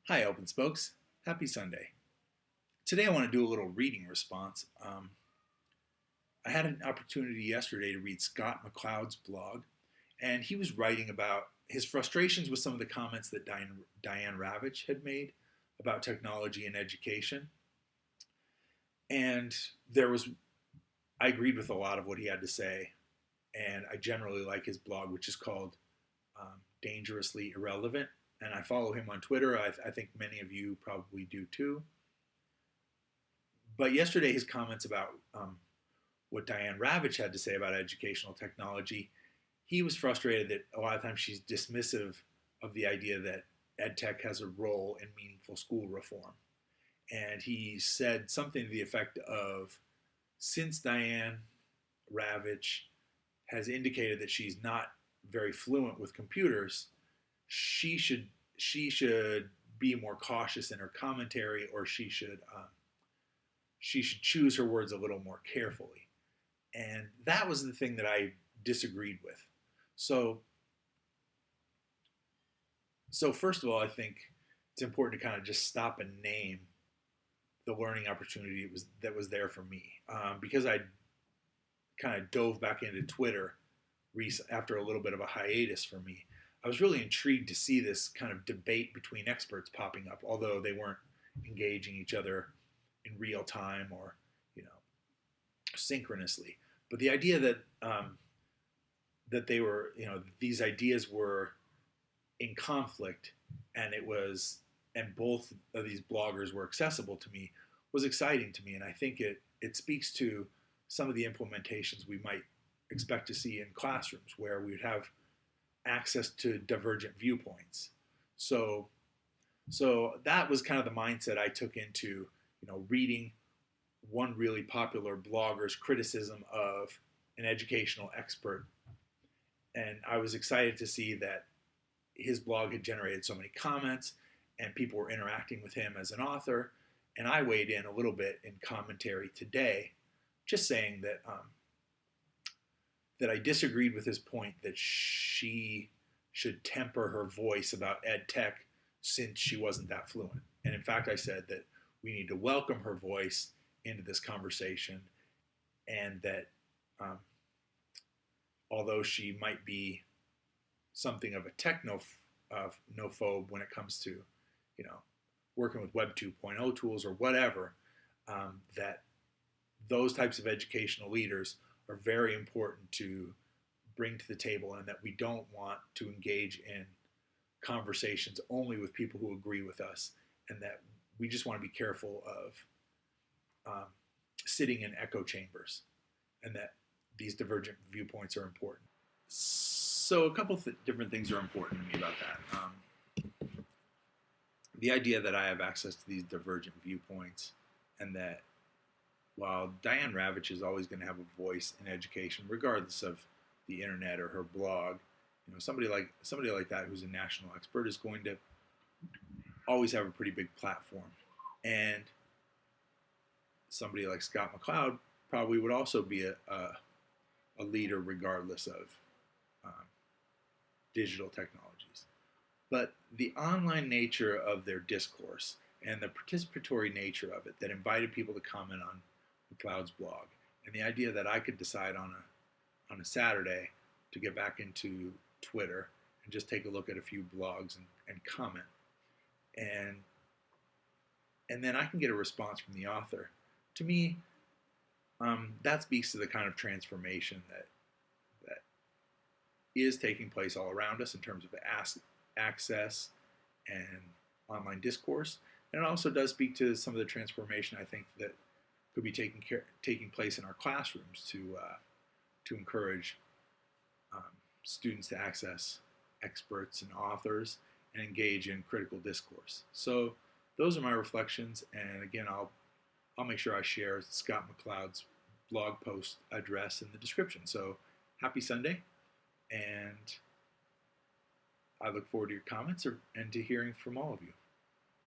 Hi, Open Spokes. Happy Sunday. Today I want to do a little reading response. I had an opportunity yesterday to read Scott McCloud's blog, and he was writing about his frustrations with some of the comments that Diane Ravitch had made about technology and education. And I agreed with a lot of what he had to say, and I generally like his blog, which is called Dangerously Irrelevant. And I follow him on Twitter. I think many of you probably do too. But yesterday, his comments about what Diane Ravitch had to say about educational technology, he was frustrated that a lot of times she's dismissive of the idea that ed tech has a role in meaningful school reform. And he said something to the effect of, since Diane Ravitch has indicated that she's not very fluent with computers, she should be more cautious in her commentary, or she should choose her words a little more carefully. And that was the thing that I disagreed with. So first of all, I think it's important to kind of just stop and name the learning opportunity that was there for me, because I kind of dove back into Twitter after a little bit of a hiatus for me. I was really intrigued to see this kind of debate between experts popping up, although they weren't engaging each other in real time or, synchronously. But the idea that they were, these ideas were in conflict, and both of these bloggers were accessible to me, was exciting to me, and I think it speaks to some of the implementations we might expect to see in classrooms, where we would have access to divergent viewpoints. So that was kind of the mindset I took into, reading one really popular blogger's criticism of an educational expert. And I was excited to see that his blog had generated so many comments and people were interacting with him as an author. And I weighed in a little bit in commentary today, just saying that I disagreed with his point that she should temper her voice about ed tech since she wasn't that fluent. And in fact, I said that we need to welcome her voice into this conversation, and that although she might be something of a technophobe when it comes to, working with Web 2.0 tools or whatever, that those types of educational leaders are very important to bring to the table, and that we don't want to engage in conversations only with people who agree with us, and that we just want to be careful of sitting in echo chambers, and that these divergent viewpoints are important. So a couple different things are important to me about that. The idea that I have access to these divergent viewpoints, and that while Diane Ravitch is always going to have a voice in education, regardless of the internet or her blog, somebody like that who's a national expert is going to always have a pretty big platform. And somebody like Scott McCloud probably would also be a leader regardless of digital technologies. But the online nature of their discourse and the participatory nature of it that invited people to comment on McCloud's blog, and the idea that I could decide on a Saturday to get back into Twitter and just take a look at a few blogs and comment, and then I can get a response from the author. To me, that speaks to the kind of transformation that is taking place all around us in terms of access and online discourse. And it also does speak to some of the transformation I think that could be taking place in our classrooms to encourage students to access experts and authors and engage in critical discourse. So those are my reflections, and again, I'll make sure I share Scott McCloud's blog post address in the description. So happy Sunday, and I look forward to your comments and to hearing from all of you.